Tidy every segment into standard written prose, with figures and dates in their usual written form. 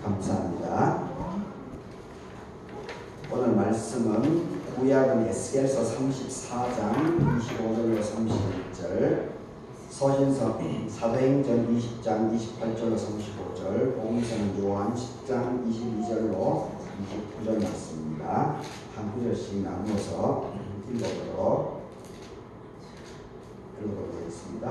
감사합니다. 오늘 말씀은 구약은 에스겔서 34장 25절로 31절, 서신서 사도행전 20장 28절로 35절, 복음서는 요한 10장 22절로 29절 말씀입니다. 한 구절씩 나누어서 읽어보도록 하겠습니다.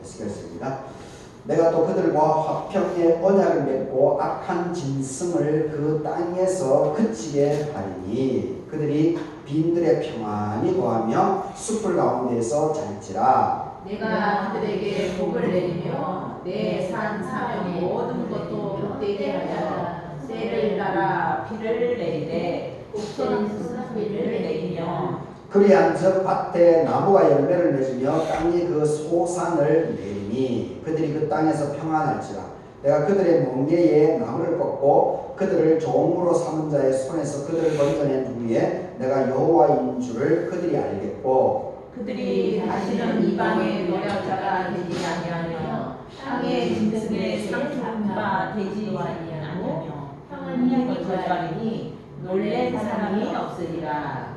에스겔서입니다. 내가 또 그들과 화평의 언약을 맺고 악한 짐승을 그 땅에서 그치게 하리니 그들이 빈들에 평안히 거하며 숲을 가운데에서 잘지라. 내가 그들에게 복을 내리며 내 산 사명 모든 것도 복되게 하여 때를 따라 비를 내리되 곡선은 수비를 내리며 그리한즉 밭에 나무가 열매를 맺으며 땅이 그 소산을 내리니 그들이 그 땅에서 평안할지라. 내가 그들의 멍에에 나무를 꺾고 그들을 종으로 삼은 자의 손에서 그들을 건져낸 후에 내가 여호와인 줄을 그들이 알겠고 그들이 다시는 이방의 노략자가 되지 아니하며 땅의 짐승의 상품바 되지 아니하며 평안히 거주하리니 놀랄 사람이 없으리라.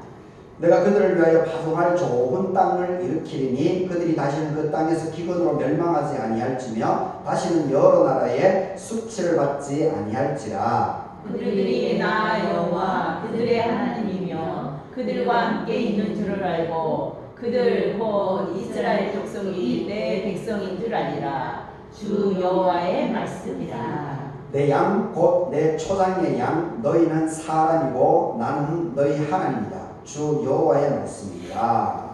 내가 그들을 위하여 파송할 좋은 땅을 일으키리니 그들이 다시는 그 땅에서 기근으로 멸망하지 아니할지며 다시는 여러 나라의 수치를 받지 아니할지라. 그들이 나 여호와 그들의 하나님이며 그들과 함께 있는 줄을 알고 그들 곧 이스라엘 족속이 내 백성인 줄 알리라. 주 여호와의 말씀이라. 내 양 곧 내 초장의 양 너희는 사람이고 나는 너희 하나님이다. 주 여호와의 말씀입니다.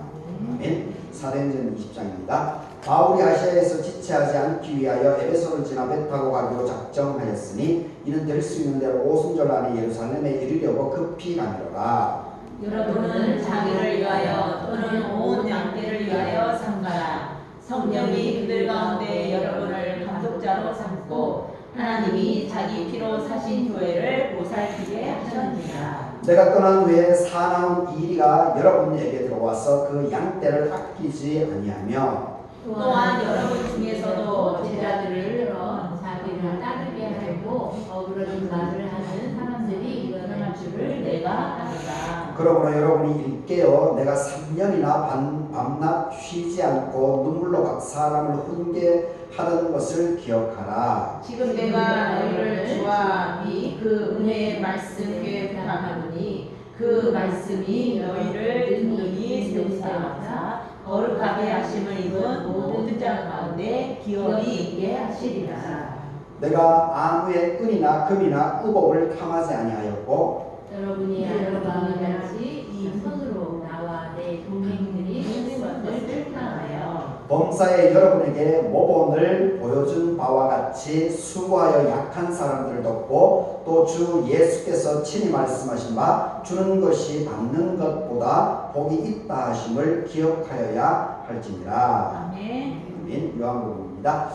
아멘. 사도행전 20장입니다. 바울이 아시아에서 지체하지 않기 위하여 에베소를 지나 배 타고 가기로 작정하였으니 이는 될 수 있는 대로 오순절 안에 예루살렘에 이르려고 급히 가미로라. 여러분은 자기를 위하여 또는 온 양떼를 위하여 삼가라. 성령이 그들 가운데 여러분을 감독자로 삼고 하나님이 자기 피로 사신 교회를 보살피게 하셨느니라. 내가 떠난 후에 사나운 이리가 여러분에게 들어와서 그 양떼를 아끼지 아니하며 또한 여러분 중에서도 제자들을 자기를 따르게 하려고 어그러진 말을 하는 사람들이 일어날 줄을 내가 아노라. 그러므로 여러분이 일깨어 내가 3년이나 밤낮 쉬지 않고 눈물로 각 사람을 훈계하던 것을 기억하라. 지금 내가 너희를 주와 그 은혜의 말씀에 부탁하노니 그 말씀이 너희를 든든히 세우사 거룩하게 하심을 입은 모든 자 가운데 기업이 있게 하시리라. 내가 아무의 은이나 금이나 의복을 탐하지 아니하였고 여러분이 알고 같이 이 손으로 나와 내 동행들이 하는 것을 탐하여 범사에 여러분에게 모본을 보여준 바와 같이 수고하여 약한 사람들을 돕고 또 주 예수께서 친히 말씀하신 바 주는 것이 받는 것보다 복이 있다 하심을 기억하여야 할지니라. 아멘. 아멘. 요한복음입니다.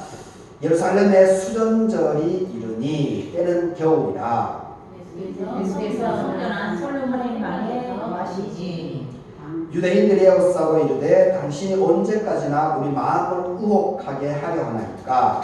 예루살렘에 수전절이 이르니 때는 겨울이라. 예수께서 성전한 솔로몬의 방에 거하시지. 유대인들이 에워싸고 이르되 당신이 언제까지나 우리 마음을 의혹하게 하려 하나이까.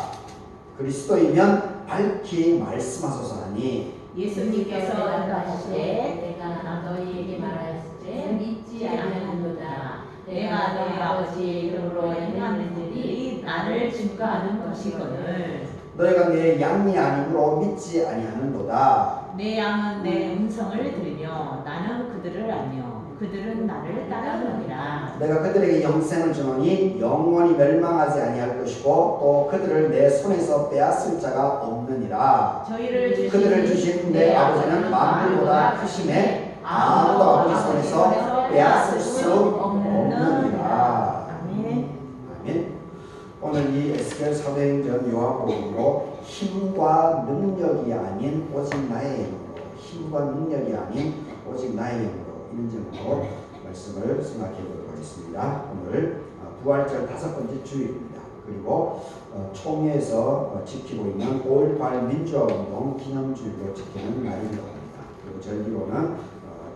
그리스도이면 밝히 말씀하소서 하니 예수님께서 대답하시되 내가 너희에게 말할 때 믿지 아니하노라. 내가 너희 아버지의 이름으로 행하는 일이 나를 증거하는 것이거늘 너희가 내 양이 아니므로 믿지 아니하는도다. 내 양은 내 음성을 들으며 나는 그들을 알며 그들은 나를 따르느니라. 내가 그들에게 영생을 주노니 영원히 멸망하지 아니할 것이고 또 그들을 내 손에서 빼앗을 자가 없느니라. 그들을 주신 내 아버지는 만물보다 크심에 아무도 아버지 손에서 빼앗을 수 없느니라. 아멘. 아멘. 오늘 이 에스겔 사도행전 요한복음으로 힘과 능력이 아닌 오직 나의 영으로, 힘과 능력이 아닌 오직 나의 영으로 이런 점으로 말씀을 생각해 보도록 하겠습니다. 오늘 부활절 5번째 주일입니다. 그리고 총회에서 지키고 있는 5.18 민주화운동 기념주일로 지키는 날이기도 합니다. 그리고 절기로는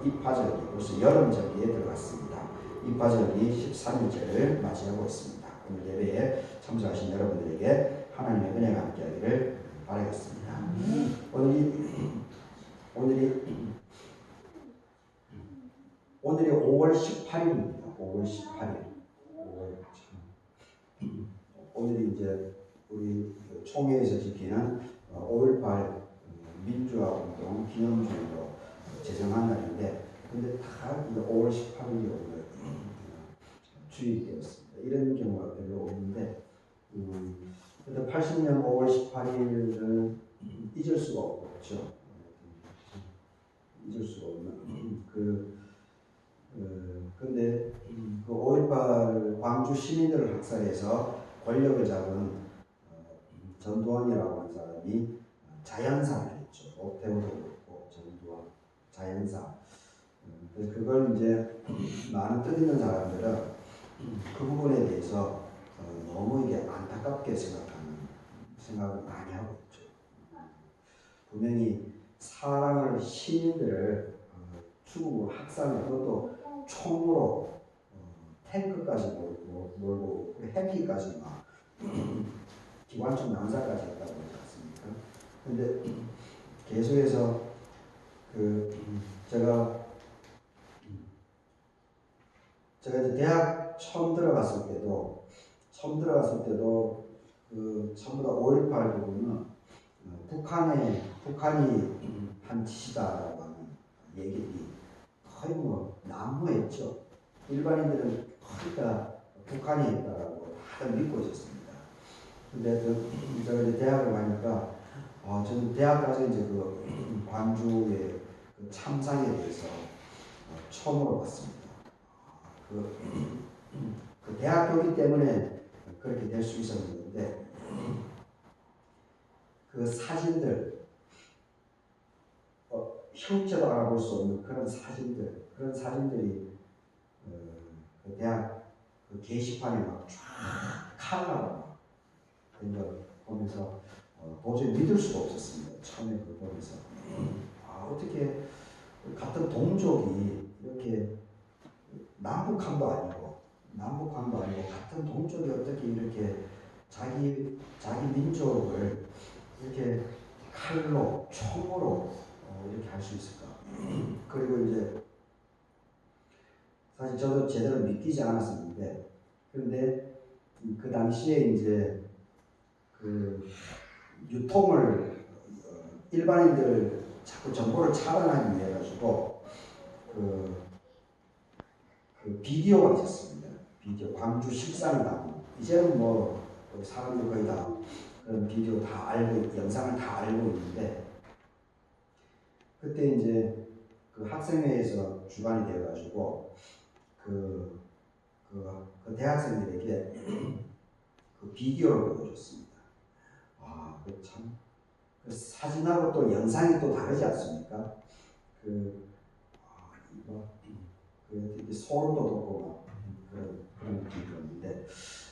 입하절기, 벌써 여름절기에 들어갔습니다. 입하절기 13일째를 맞이하고 있습니다. 오늘 예배에 참석하신 여러분들에게 하나님의 은혜가 함께하기를 바라겠습니다. 오늘 이 18일입니다. 5월 18일. 오늘이 이제 우리 총회에서 지키는 5.18 민주화운동 기념주의로 제정한 날인데, 근데 다 5월 18일이 오늘 주의되었습니다. 이런 경우가 별로 없는데, 근데 80년 5월 18일은 잊을 수가 없죠. 잊을 수가 없는 근데 그 5.18 광주 시민들을 학살해서 권력을 잡은 전두환이라고 하는 사람이 자연사를 했죠. 오태우도 그렇고 전두환, 자연사. 그래서 그걸 이제 많은 뜻 있는 사람들은 그 부분에 대해서 너무 이게 안타깝게 생각을 많이 하고 있죠. 분명히 사람을, 시민들을 죽이고 학살을, 그것도 총으로 탱크까지 몰고 헬기까지 막 기관총 난사까지 했다고 하지 않습니까? 근데 계속해서 제가 이제 대학 처음 들어갔을 때도 전부 다 5.18 부분은 북한이 한 짓이다라고 하는 얘기들이 거의 뭐 난무했죠. 일반인들은 거의 다 북한이 했다라고 다들 믿고 있었습니다. 근데 제가 이제 대학을 가니까 저는 대학 가서 이제 그 광주의 그 참상에 대해서 처음으로 봤습니다. 그 대학교이기 때문에 그렇게 될 수 있었는데, 그 사진들, 형체도 알아볼 수 없는 그런 사진들이 그 대학 그 게시판에 막 쫙 칼라로 된 걸 보면서 도저히 믿을 수가 없었습니다. 처음에 그걸 보면서 어떻게 같은 동족이 이렇게 남북한도 아니고 같은 동족이 어떻게 이렇게 자기 민족을 이렇게 칼로, 총으로 이렇게 할 수 있을까? 그리고 이제 사실 저도 제대로 믿기지 않았었는데, 그런데 그 당시에 이제 그 유통을 일반인들 자꾸 정보를 차단하기 위해 가지고 그 비디오가 있었습니다. 비디오, 광주 13당. 이제는 뭐 사람들 거의 다 그런 비디오 다 알고, 영상을 다 알고 있는데, 그때 이제 그 학생회에서 주관이 되어가지고 그 대학생들에게 그 비디오를 보여줬습니다. 그 참, 그 사진하고 또 영상이 또 다르지 않습니까? 이게 소름도 돋고 막 그런 비디오인데,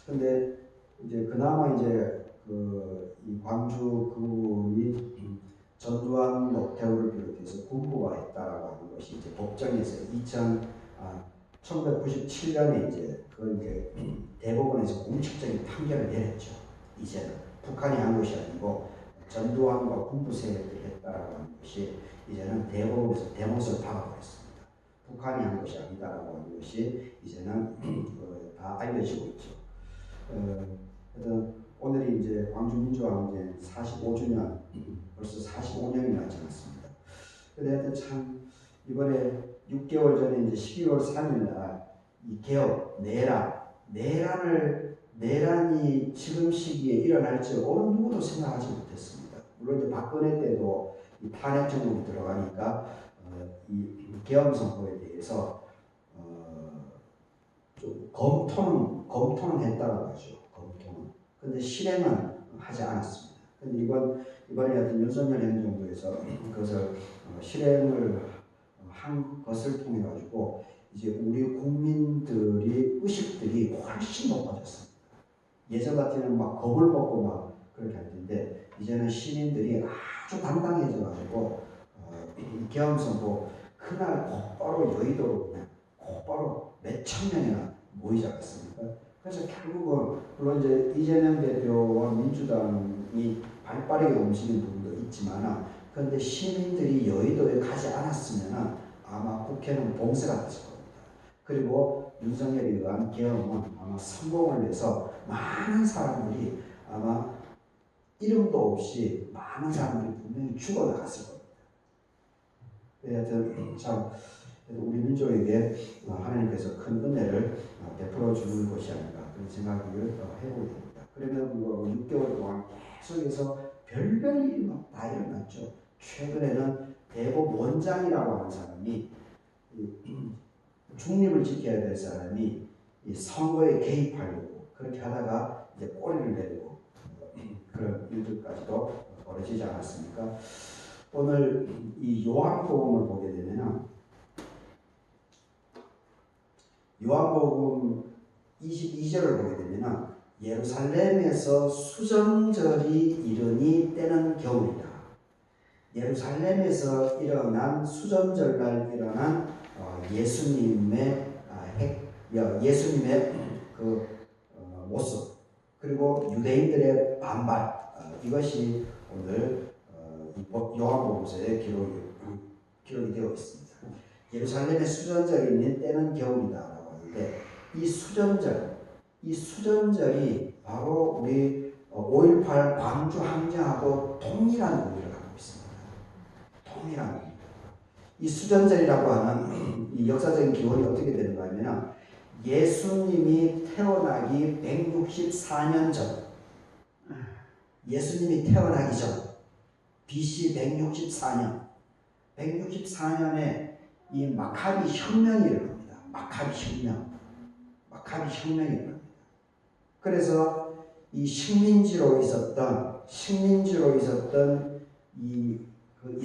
근데 이제 그나마 이제 이 광주 그분이 전두환, 오태우를 비롯해서 군부가 했다라고 하는 것이 이제 법정에서 1997년에 이제 그걸 이제 대법원에서 공식적인 판결을 내렸죠. 이제는 북한이 한 것이 아니고 전두환과 군부 세력들이 했다라고 하는 것이 이제는 대법원에서 대못을 박아버렸습니다. 북한이 한 것이 아니다라고 하는 것이 이제는 다 알려지고 있죠. 그래서 오늘이 이제 광주 민주항쟁 45주년, 벌써 45년이나 지났습니다. 근데 하여튼 참 이번에 6개월 전에 이제 12월 3일날 이 개혁, 내란이 지금 시기에 일어날지 어느 누구도 생각하지 못했습니다. 물론 이제 박근혜 때도 이 탄핵 정국이 들어가니까 이 계엄 선포에 대해서 좀 검토는 했다고 하죠. 근데 실행은 하지 않았습니다. 근데 이번에 하여튼 윤석열 행정부에서 그것을 실행을 한 것을 통해 가지고 이제 우리 국민들의 의식들이 훨씬 높아졌습니다. 예전 같으면 막 겁을 먹고 막 그렇게 할 텐데, 이제는 시민들이 아주 당당해져 가지고 계엄 선포 그날 곧바로 여의도로 그냥 곧바로 몇천 명이나 모이지 않았습니까? 그래서 결국은 물론 이제 이재명 대표와 민주당이 발빠르게 움직이는 부분도 있지만, 그런데 시민들이 여의도에 가지 않았으면 아마 국회는 봉쇄가 됐을 겁니다. 그리고 윤석열에 의한 계엄은 아마 성공을 해서 많은 사람들이 아마 이름도 없이 많은 사람들이 분명히 죽어나갔을 겁니다. 하여튼 참 우리 민족에게 하나님께서 큰 은혜를 베풀어 주는 것이 아닌가 그런 생각을 해보게 됩니다. 그러면 6개월 동안 계속해서 별별 일이 막 다 일어났죠. 최근에는 대법 원장이라고 하는 사람이 중립을 지켜야 될 사람이 이 선거에 개입하려고 그렇게 하다가 이제 꼬리를 내리고 그런 일들까지도 벌어지지 않았습니까? 오늘 이 요한복음을 보게 되면 요한복음 22절을 보게 되면 예루살렘에서 수전절이 이르니 때는 겨울이다. 예루살렘에서 일어난 수전절날 일어난 예수님의 그 모습 그리고 유대인들의 반발 이것이 오늘 요한복음서에 기록이 되어 있습니다. 예루살렘의 수전절이 있는 때는 겨울이다라고 하는데 이 수전절이 바로 우리 5.18 광주 항쟁하고 동일한 의미를 갖고 있습니다. 동일한 의미. 이 수전절이라고 하는 이 역사적인 기원이 어떻게 되는가 하면 예수님이 태어나기 164년 전, 예수님이 태어나기 전, BC 164년에 이 마카비 혁명이 일어납니다. 마카비 혁명이 일어납니다. 그래서 이 식민지로 있었던 이 그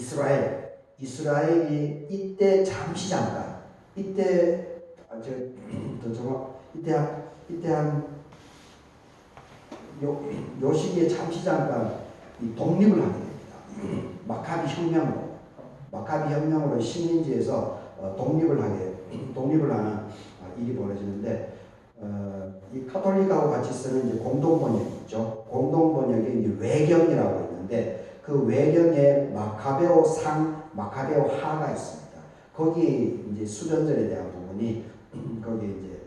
이스라엘이 이때 잠시 잠깐 이때 한 요 시기에 잠시 잠깐 이 독립을 하게 됩니다. 마카비 혁명으로 식민지에서 독립을 하는 일이 벌어지는데 이 카톨릭하고 같이 쓰는 이제 공동 번역이 있죠. 공동 번역에 이제 외경이라고 있는데 그 외경에 마카베오 상, 마카베오 하가 있습니다. 거기 이제 수전절에 대한 부분이 거기 이제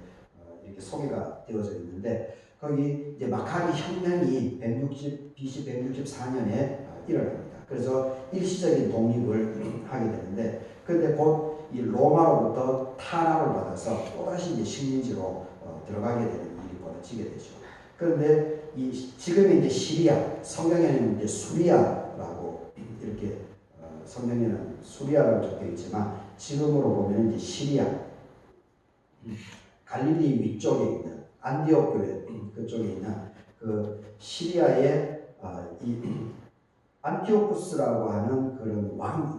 이렇게 소개가 되어져 있는데 거기 이제 마카비 혁명이 BC 164년에 일어납니다. 그래서 일시적인 독립을 하게 되는데 그런데 곧 이 로마로부터 탄압을 받아서 또다시 이제 식민지로 들어가게 되는 일이 벌어지게 되죠. 그런데 지금의 이제 시리아, 성경에는 이제 수리아라고 이렇게 성경에는 수리아라고 적혀 있지만 지금으로 보면 이제 시리아, 갈릴리 위쪽에 있는 안디옥 교회 그쪽에 있는 그 시리아의 이 안티오쿠스라고 하는 그런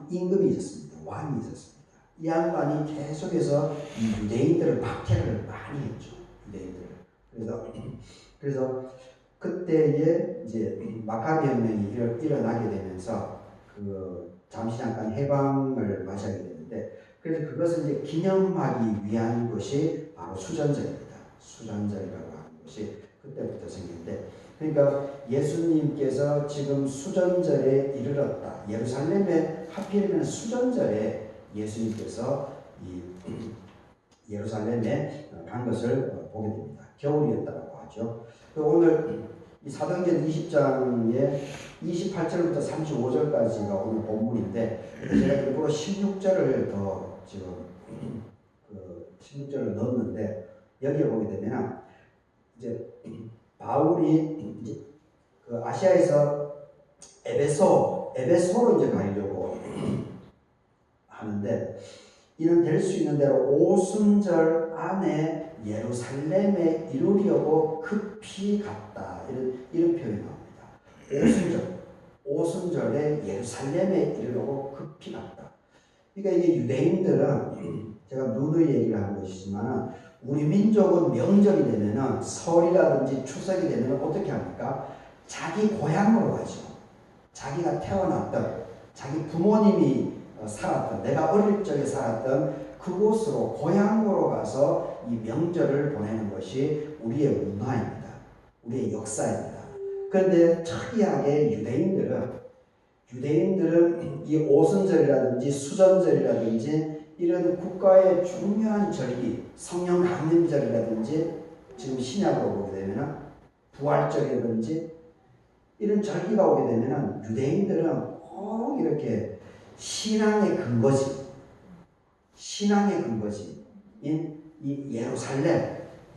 임금이 있었습니다. 왕이 있었습니다. 이 양반이 계속해서 이 유대인들을 박해를 많이 했죠. 유대인들을. 그래서 그때에 이제 마카비 혁명이 일어나게 되면서 그 잠시 잠깐 해방을 맞이하게 되는데 그래서 그것을 이제 기념하기 위한 것이 바로 수전절입니다. 수전절이라고 하는 것이 그때부터 생겼는데 그러니까 예수님께서 지금 수전절에 이르렀다. 예루살렘에 하필이면 수전절에 예수님께서 이 예루살렘에 간 것을 보게 됩니다. 겨울이었다고 하죠. 오늘 이 사도행전 20장에 28절부터 35절까지가 오늘 본문인데 제가 일부러 16절을 더 지금 16절을 넣었는데 여기에 보게 되면 이제 바울이 이제 그 아시아에서 에베소로 이제 가려고 하는데 이는 될 수 있는 대로 오순절 안에 예루살렘에 이르려고 급히 갔다. 이런 표현이 나옵니다. 오순절에 예루살렘에 이르려고 급히 갔다. 그러니까 이게 유대인들은 제가 누누이 얘기를 하는 것이지만 우리 민족은 명절이 되면은 설이라든지 추석이 되면은 어떻게 합니까? 자기 고향으로 가죠. 자기가 태어났던 자기 부모님이 살았던 내가 어릴 적에 살았던 그곳으로 고향으로 가서 이 명절을 보내는 것이 우리의 문화입니다. 우리의 역사입니다. 그런데 특이하게 유대인들은 이 오순절이라든지 수전절이라든지 이런 국가의 중요한 절기, 성령 강림절이라든지 지금 신약으로 보게 되면 부활절이라든지 이런 절기가 오게 되면 유대인들은 꼭 이렇게 신앙의 근거지, 신앙의 근거지 이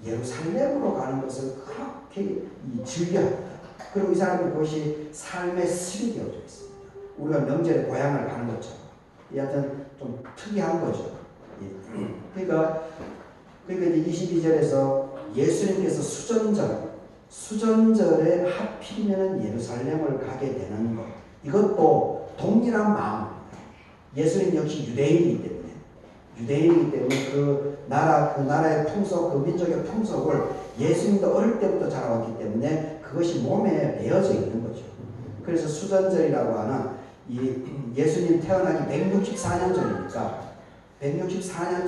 예루살렘으로 가는 것을 그렇게 즐겨합니다. 그리고 이 사람은 그것이 삶의 스릴이 되어져 있습니다. 우리가 명절에 고향을 가는 것처럼. 여하튼 좀 특이한 거죠. 그러니까 이제 22절에서 예수님께서 수전절에 하필이면 예루살렘을 가게 되는 것. 이것도 동일한 마음입니다. 예수님 역시 유대인이기 때문에 그 나라의 풍속, 그 민족의 풍속을 예수님도 어릴 때부터 자라왔기 때문에 그것이 몸에 배어져 있는 거죠. 그래서 수전절이라고 하는 이 예수님 태어나기 164년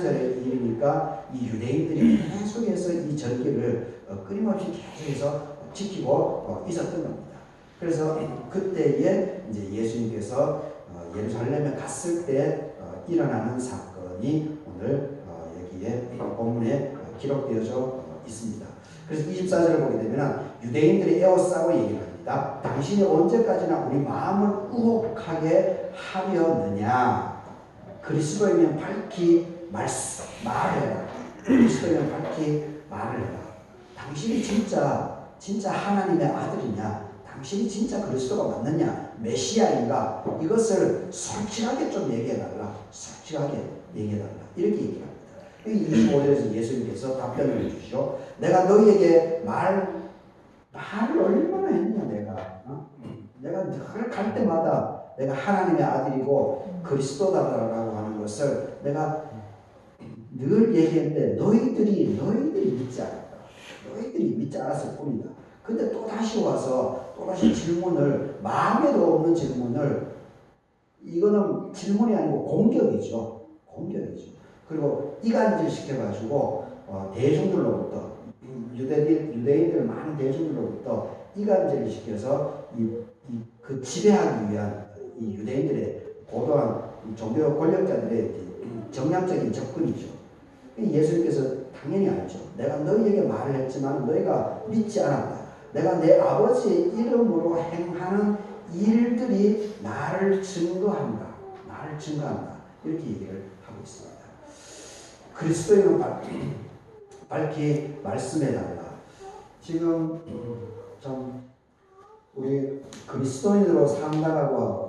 전의 일이니까 이 유대인들이 계속해서 이 절기를 끊임없이 계속해서 지키고 있었던 겁니다. 그래서 그때에 이제 예수님께서 예루살렘에 갔을 때 일어나는 사건이 오늘 여기에 본문에 기록되어져 있습니다. 그래서 24절을 보게 되면 유대인들이 에워싸고 얘기를 합니다. 당신이 언제까지나 우리 마음을 우혹하게 하려느냐. 그리스도이면 밝히 말해라. 그리스도이면 밝히 말을 해라. 당신이 진짜 하나님의 아들이냐? 당신이 진짜 그리스도가 맞느냐? 메시아인가? 이것을 솔직하게 좀 얘기해달라. 이렇게 얘기합니다. 25절에서 예수님께서 답변을 해주시죠. 내가 너희에게 말을 얼마나 했냐 내가 늘 갈 때마다 내가 하나님의 아들이고 그리스도다라고 하는 것을 내가 늘 얘기했는데 너희들이 믿지 않았다. 너희들이 믿지 않았을 뿐이다. 근데 또 다시 와서 질문을, 마음에도 없는 질문을, 이거는 질문이 아니고 공격이죠. 그리고 이간질 시켜가지고 대중들로부터 유대인들 많은 대중들로부터 이간질을 시켜서 그 지배하기 위한 이 유대인들의 고도한 종교 권력자들의 정략적인 접근이죠. 예수님께서 당연히 알죠. 내가 너희에게 말을 했지만 너희가 믿지 않았다. 내가 내 아버지의 이름으로 행하는 일들이 나를 증거한다. 이렇게 얘기를 하고 있습니다. 그리스도인은 밝히 말씀해달라. 지금 좀 우리 그리스도인으로 산다라고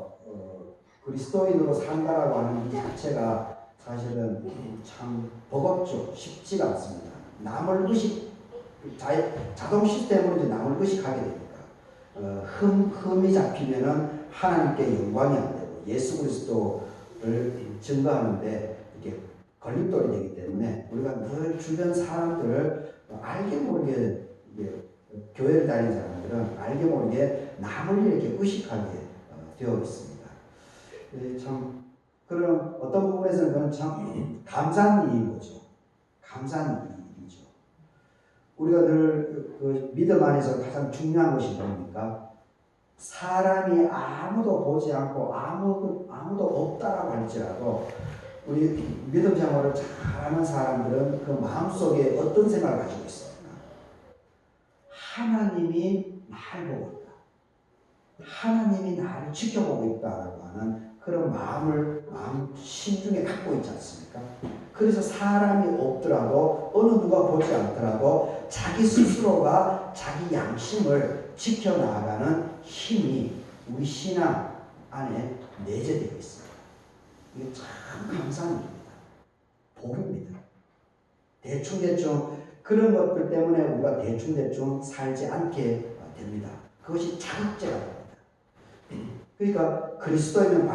하는 이 자체가 사실은 참 버겁죠. 쉽지가 않습니다. 자동 시스템으로 이제 남을 의식하게 되니까 흠이 잡히면은 하나님께 영광이 안 되고 예수 그리스도를 증거하는데 이게 걸림돌이 되기 때문에 우리가 늘 주변 사람들을 알게 모르게 교회를 다니는 사람들은 알게 모르게 남을 이렇게 의식하게 되어 있습니다. 참 그런 어떤 부분에서는 그건 참 감사한 일인 거죠. 우리가 늘 그 믿음 안에서 가장 중요한 것이 뭡니까? 사람이 아무도 보지 않고 아무도 없다라고 할지라도 우리 믿음 생활을 잘하는 사람들은 그 마음속에 어떤 생각을 가지고 있습니까? 하나님이 나를 보고 있다. 하나님이 나를 지켜보고 있다라고 하는 그런 마음 심중에 갖고 있지 않습니까? 그래서 사람이 없더라도 어느 누가 보지 않더라도 자기 스스로가 자기 양심을 지켜나가는 힘이 우리 신앙 안에 내재되어 있습니다. 이게 참 감사한 일입니다. 복입니다. 대충 그런 것들 때문에 우리가 대충 살지 않게 됩니다. 그것이 자극제가 됩니다. 그러니까 그리스도에는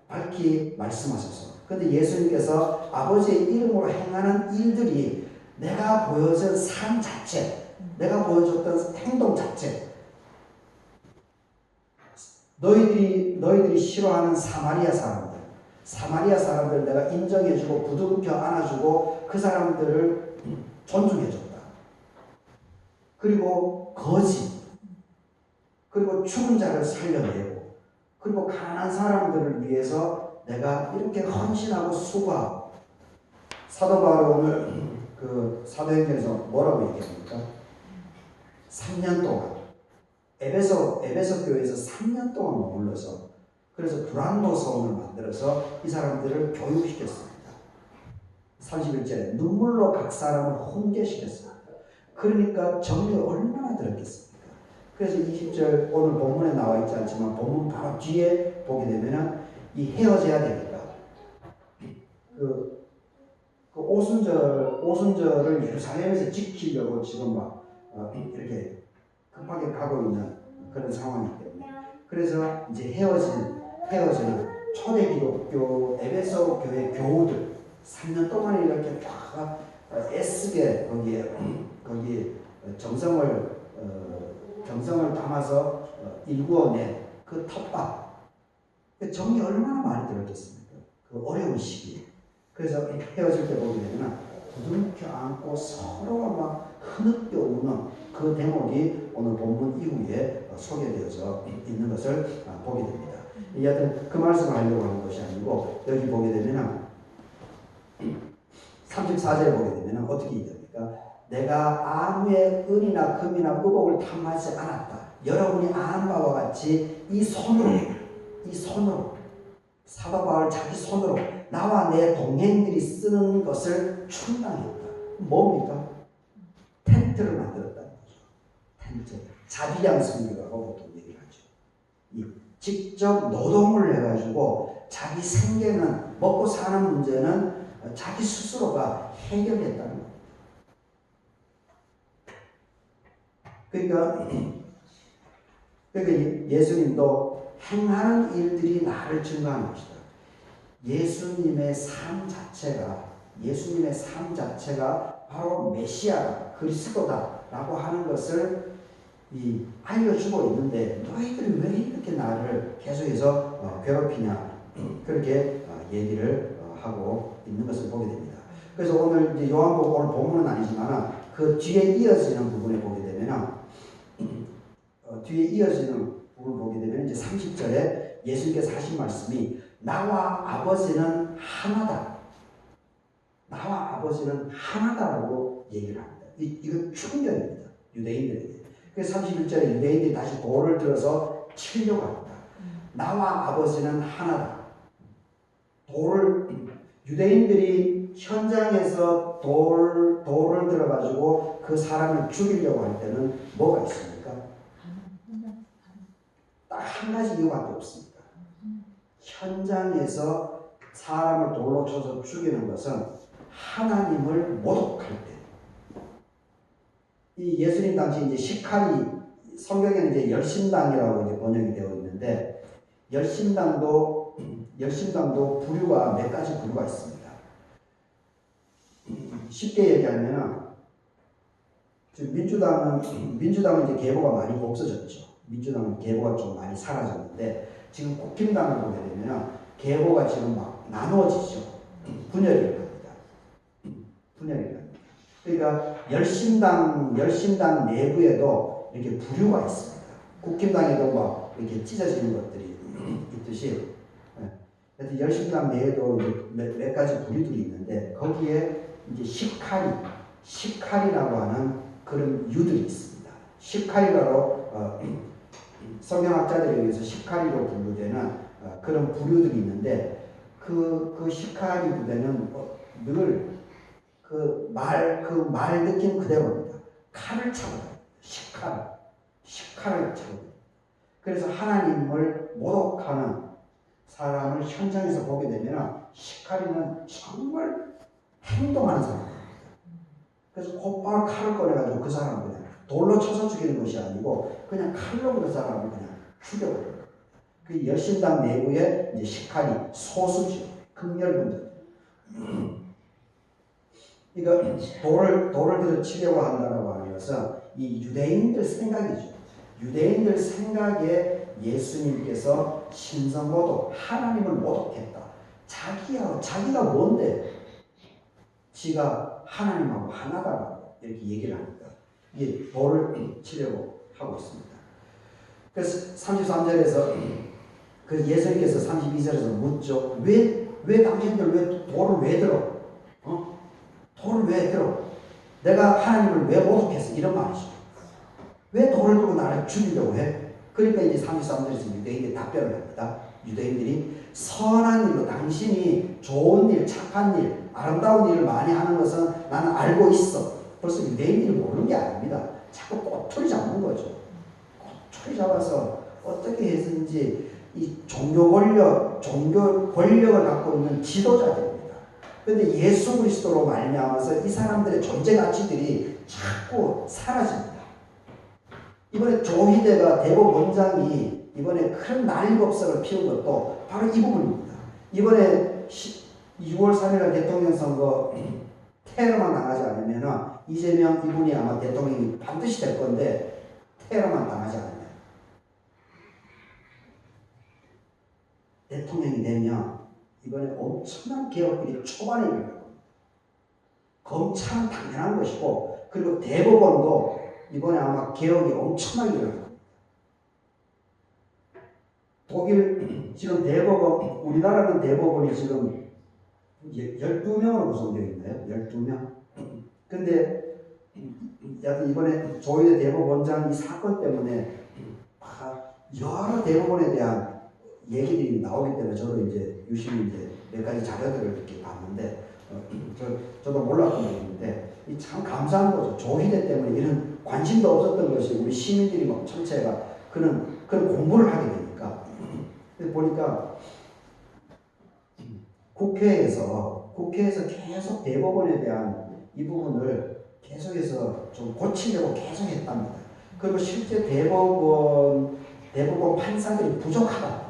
밝히 말씀하셔서. 그런데 예수님께서 아버지의 이름으로 행하는 일들이 내가 보여준 삶 자체, 내가 보여줬던 행동 자체, 너희들이 싫어하는 사마리아 사람들 내가 인정해주고 부둥켜 안아주고 그 사람들을 존중해줬다. 그리고 거짓, 그리고 죽은 자를 살려내고, 그리고 가난한 사람들을 위해서 내가 이렇게 헌신하고 수고하고, 사도 바울이 오늘 그 사도행전에서 뭐라고 얘기합니까? 3년 동안 에베소 교회에서 3년 동안 머물러서 그래서 불안노 서원을 만들어서 이 사람들을 교육시켰습니다. 31절에 눈물로 각 사람을 훈계시켰습니다. 그러니까 정이 얼마나 들었겠습니까? 그래서 20절 오늘 본문에 나와 있지 않지만 본문 바로 뒤에 보게 되면은 이 헤어져야 되니까 그 오순절을 예루살렘에서 지키려고 지금 막 이렇게 급하게 가고 있는 그런 상황이기 때문에 그래서 이제 헤어지는 초대 기독교 에베소 교회 교우들 3년 동안 이렇게 다 애쓰게 거기에 정성을 담아서 일구어낸 그 텃밭 정이 얼마나 많이 들었겠습니까? 그 어려운 시기에. 그래서 헤어질 때 보게 되면 부둥켜 안고 서로가 막 흐느껴 우는 그 대목이 오늘 본문 이후에 소개되어져 있는 것을 보게 됩니다. 여하튼 그 말씀을 하려고 하는 것이 아니고 여기 보게 되면 34절에 보게 되면 어떻게 얘기합니까? 내가 아무의 은이나 금이나 의복을 탐하지 않았다. 여러분이 아는 바와 같이 이 손으로 사도 바울 자기 손으로 나와 내 동행들이 쓰는 것을 충당했다. 뭡니까? 텐트를 만들었다는 거죠. 텐트. 자비양성이라고 보통 얘기를 하죠. 직접 노동을 해가지고 자기 생계는 먹고 사는 문제는 자기 스스로가 해결했다는 거예요. 그러니까 예수님도 행하는 일들이 나를 증거하는 것이다. 예수님의 삶 자체가 바로 메시아다, 그리스도다라고 하는 것을 알려주고 있는데 너희들이 왜 이렇게 나를 계속해서 괴롭히냐 그렇게 얘기를 하고 있는 것을 보게 됩니다. 그래서 오늘 이제 요한복음 오늘 본문은 아니지만 그 뒤에 이어지는 부분에 보게 되면 뒤에 이어지는 부분을 보게 되면 이제 30절에 예수님께서 하신 말씀이 나와 아버지는 하나다. 나와 아버지는 하나다라고 얘기를 합니다. 이건 충격입니다. 유대인들에게. 그래서 31절에 유대인들이 다시 돌을 들어서 치려고 합니다. 나와 아버지는 하나다. 유대인들이 현장에서 돌을 들어가지고 그 사람을 죽이려고 할 때는 뭐가 있습니까? 딱 한 가지 이유밖에 없습니다. 현장에서 사람을 돌로 쳐서 죽이는 것은 하나님을 모독할 때. 이 예수님 당시 이제 시칼이 성경에는 이제 열심당이라고 이제 번역이 되어 있는데 열심당도 부류가 몇 가지 부류가 있습니다. 쉽게 얘기하면 민주당은 이제 계보가 많이 없어졌죠. 민주당은 계보가 좀 많이 사라졌는데 지금 국힘당을 보게 되면 계보가 지금 막 나누어지죠. 분열이 일어납니다. 그러니까 열심당 내부에도 이렇게 부류가 있습니다. 국힘당에도 막 이렇게 찢어지는 것들이 있듯이 열심당 내에도 몇 가지 부류들이 있는데 거기에 이제 시칼이라고 하는 그런 유들이 있습니다. 시칼이라고 성경학자들에 의해서 시카리로 분류되는 그런 부류들이 있는데 그 시카리 부대는 늘 그 말 느낌 그대로입니다. 칼을 차고 시칼을 차고 그래서 하나님을 모독하는 사람을 현장에서 보게 되면 시카리는 정말 행동하는 사람입니다. 그래서 곧바로 칼을 꺼내가지고 그 사람을 그냥 돌로 쳐서 죽이는 것이 아니고 그냥 칼로 그 사람을 그냥 죽여버려요. 그 열심당 내부에 이제 시칼이 소수죠. 극렬분들. 그러니까 돌을 들어 치려고 한다고 하는 것은 이 유대인들 생각이죠. 유대인들 생각에 예수님께서 신성모독, 하나님을 모독했다. 자기가 뭔데? 지가 하나님하고 하나다라고 이렇게 얘기를 합니다. 이게 돌을 치려고 하고 있습니다. 그래서 33절에서 그 예수님께서 32절에서 묻죠. 왜 당신들 왜 돌을 왜 들어? 돌을 왜 들어? 내가 하나님을 왜 모독했어? 이런 말이죠. 왜 돌을 들고 나를 죽이려고 해? 그러니까 이제 33절에서 유대인들이 답변을 합니다. 유대인들이 선한 일로 당신이 좋은 일, 착한 일, 아름다운 일을 많이 하는 것은 나는 알고 있어. 벌써 유대인들이 모르는 게 아닙니다. 자꾸 꼬투리 잡는 거죠. 꼬투리 잡아서 어떻게 해서든지 이 종교 권력을 갖고 있는 지도자들입니다. 그런데 예수 그리스도로 말미암아서 이 사람들의 존재 가치들이 자꾸 사라집니다. 이번에 조희대가 대법 원장이 이번에 큰 난립법석을 피운 것도 바로 이 부분입니다. 이번에 6월 3일 대통령 선거 테러만 당하지 않으면 이재명 이분이 아마 대통령이 반드시 될 건데 테러만 당하지 않으면 대통령이 되면 이번에 엄청난 개혁들이 초반에 일어날 겁니다. 검찰은 당연한 것이고 그리고 대법원도 이번에 아마 개혁이 엄청나게 일어날 겁니다. 독일 지금 대법원, 우리나라는 대법원이 지금 12명으로 구성되어 있나요? 12명? 근데 이번에 조희대 대법원장 이 사건 때문에 여러 대법원에 대한 얘기들이 나오기 때문에 저도 이제 유심히 이제 몇 가지 자료들을 이렇게 봤는데 저도 몰랐던 얘기인데 참 감사한 거죠. 조희대 때문에 이런 관심도 없었던 것이 우리 시민들이 막 전체가 그런 공부를 하게 되니까 보니까 국회에서 계속 대법원에 대한 이 부분을 계속해서 좀 고치려고 계속 했답니다. 그리고 실제 대법원 판사들이 부족하답니다.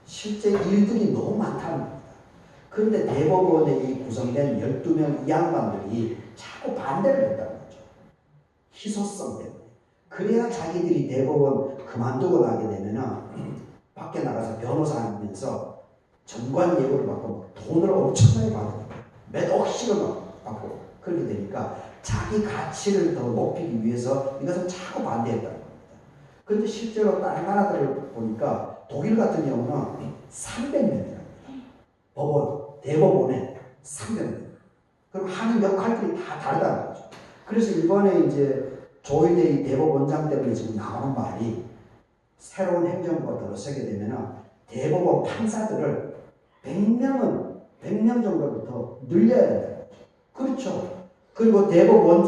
실제 일들이 너무 많답니다. 그런데 대법원에 이 구성된 12명 이 양반들이 자꾸 반대를 했다는 거죠. 희소성 때문에. 그래야 자기들이 대법원 그만두고 나게 되면은 밖에 나가서 변호사 하면서 전관 예고를 받고 돈을 엄청나게 받아요. 몇 억씩을 받고 그렇게 되니까 자기 가치를 더 높이기 위해서 이것을 자꾸 반대했다는 겁니다. 그런데 실제로 다른 나라들을 보니까 독일 같은 경우는 300명이랍니다. 대법원에 300명. 그럼 하는 역할들이 다 다르다는 거죠. 그래서 이번에 이제 조희대 대법원장 때문에 지금 나오는 말이 새로운 행정부가 들어서게 되면 대법원 판사들을 100명 정도부터 늘려야 된다는 거죠. 그렇죠. 그리고 대법원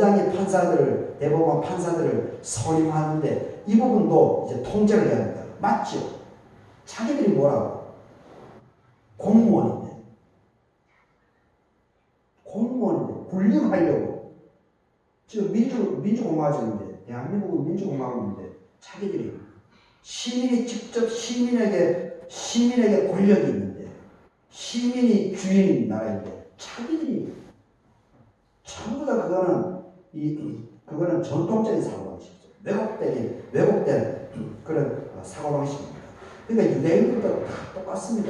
판사들을 선임하는데 이 부분도 이제 통제를 해야 된다. 맞죠? 자기들이 뭐라고? 공무원인데 군림하려고 지금 민주공화국인데 대한민국은 민주공화국인데 자기들이 시민이 직접 시민에게 권력이 있는데 시민이 주인인 나라인데 자기들이 전부 다 그거는 전통적인 사고방식이죠. 왜곡된 그런 사고방식입니다. 그러니까 유대인들도 다 똑같습니다.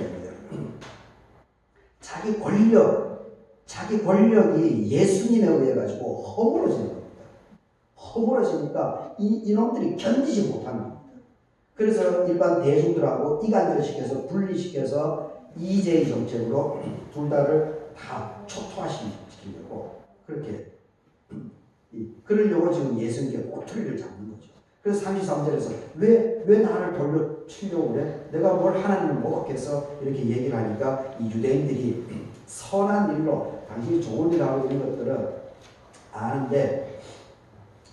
자기 권력이 예수님에 의해 가지고 허물어지는 겁니다. 허물어지니까 이놈들이 견디지 못하는 겁니다. 그래서 일반 대중들하고 이간질시켜서 분리시켜서 EJ 정책으로 둘 다를 다 초토화시키려고 그렇게 그러려고 지금 예수님께 꼬투리를 잡는 거죠. 그래서 33절에서 왜 나를 돌려 치려고 그래? 내가 뭘 하나님을 모독해서 이렇게 얘기를 하니까 이 유대인들이 선한 일로 당신이 좋은 일을 하고 있는 것들은 아는데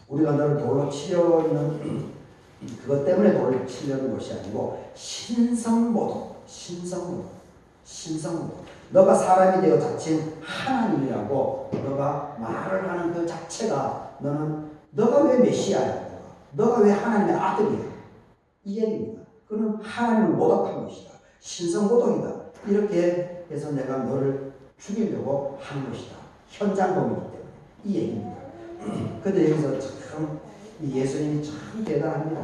우리가 너를 돌로 치려는 그것 때문에 돌로 치려는 것이 아니고 신성모독. 너가 사람이 되어 자칭 하나님이라고 너가 말을 하는 그 자체가 너가 왜 메시아야? 너가 왜 하나님의 아들이야? 이 얘기입니다. 그는 하나님을 모독한 것이다. 신성모독이다. 이렇게 해서 내가 너를 죽이려고 한 것이다. 현장범이기 때문에 이 얘기입니다. 근데 여기서 참 예수님이 참 대단합니다.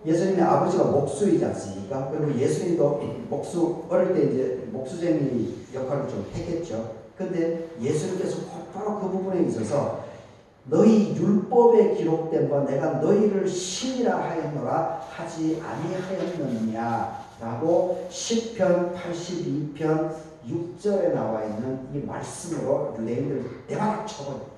예수님의 아버지가 목수이지 않습니까? 그리고 예수님도 어릴 때 이제 목수쟁이 역할을 좀 했겠죠. 근데 예수님께서 바로 그 부분에 있어서 너희 율법에 기록된 바 내가 너희를 신이라 하였노라 하지 아니하였느냐 라고 시편 82편 6절에 나와 있는 이 말씀으로 유대인들 대바닥 쳐버립니다.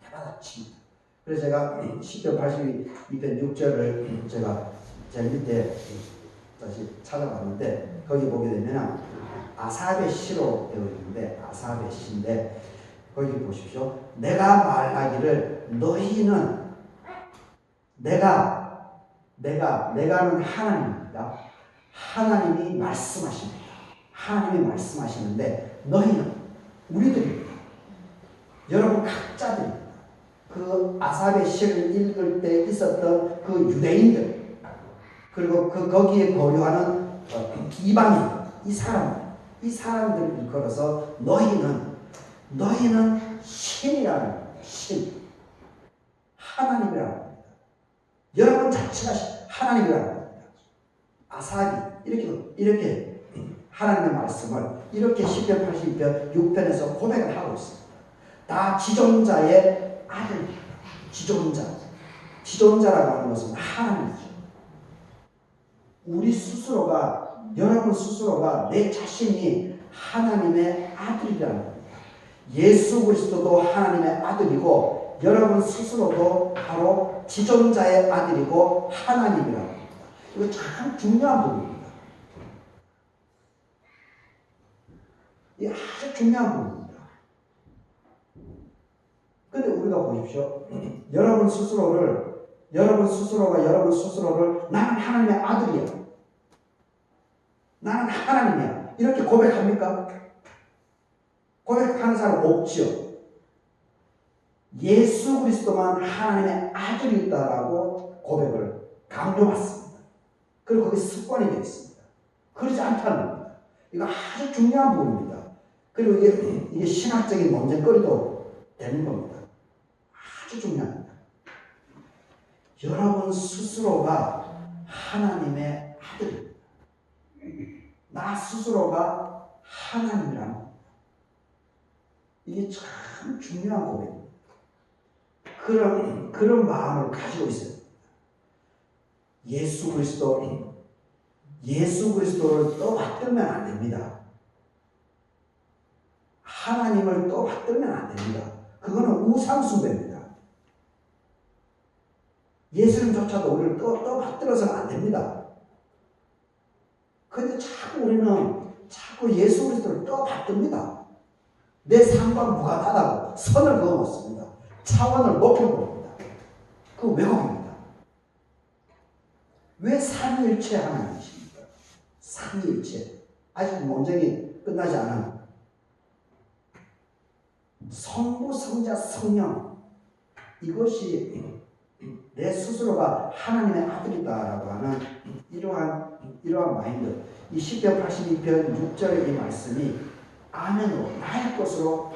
대바닥 칩니다. 그래서 제가 시편 82편 6절을 제가 제 밑에 다시 찾아봤는데 거기 보게 되면 아삽의 시로 되어 있는데 아삽의 시인데 거기 보십시오. 내가 말하기를 너희는 내가는 하나님입니다. 하나님이 말씀하십니다. 하나님이 말씀하시는데 너희는 우리들입니다. 여러분 각자들입니다. 그 아삽의 시를 읽을 때 있었던 그 유대인들 그리고 그 거기에 거류하는 이방인 이 사람들을 일컬어서 너희는 신이라는 겁니다. 신 하나님이라는 겁니다. 여러분 자체가 하나님이라는 겁니다. 아삽이 이렇게 하나님의 말씀을 이렇게 시편 82편 6편에서 고백을 하고 있습니다. 다 지존자의 아들입니다. 지존자라고 하는 것은 하나님이죠. 여러분 스스로가 내 자신이 하나님의 아들이라는 겁니다. 예수 그리스도도 하나님의 아들이고 여러분 스스로도 바로 지존자의 아들이고 하나님이라는 겁니다. 이거 참 중요한 부분입니다. 이게 아주 중요한 부분입니다. 근데 우리가 보십시오. 여러분 스스로가 여러분 스스로를 나는 하나님의 아들이야. 나는 하나님이야. 이렇게 고백합니까? 고백하는 사람 없지요. 예수 그리스도만 하나님의 아들이 있다라고 고백을 강조받습니다. 그리고 그게 습관이 되어 있습니다. 그러지 않다는 겁니다. 이거 아주 중요한 부분입니다. 그리고 이게 신학적인 논쟁거리도 되는 겁니다. 아주 중요합니다. 여러분 스스로가 하나님의 아들입니다. 나 스스로가 하나님이라는 겁니다. 이게 참 중요한 고백입니다. 그런 마음을 가지고 있어요. 예수 그리스도를 떠받들면 안 됩니다. 하나님을 떠받들면 안 됩니다. 그거는 우상숭배입니다. 예수님조차도 우리를 떠받들어서는 안 됩니다. 그런데 자꾸 예수 그리스도를 떠받듭니다. 내 삶과 무관하다고 선을 그어놓습니다. 차원을 높여봅니다. 그거 왜곡입니다. 왜 삼위일체 하나님이십니까? 삼위일체. 아직 논쟁이 끝나지 않은 성부, 성자, 성령 이것이 내 스스로가 하나님의 아들이다라고 하는 이러한 마인드 이 시편 82편 6절의 이 말씀이 아멘으로 나의 것으로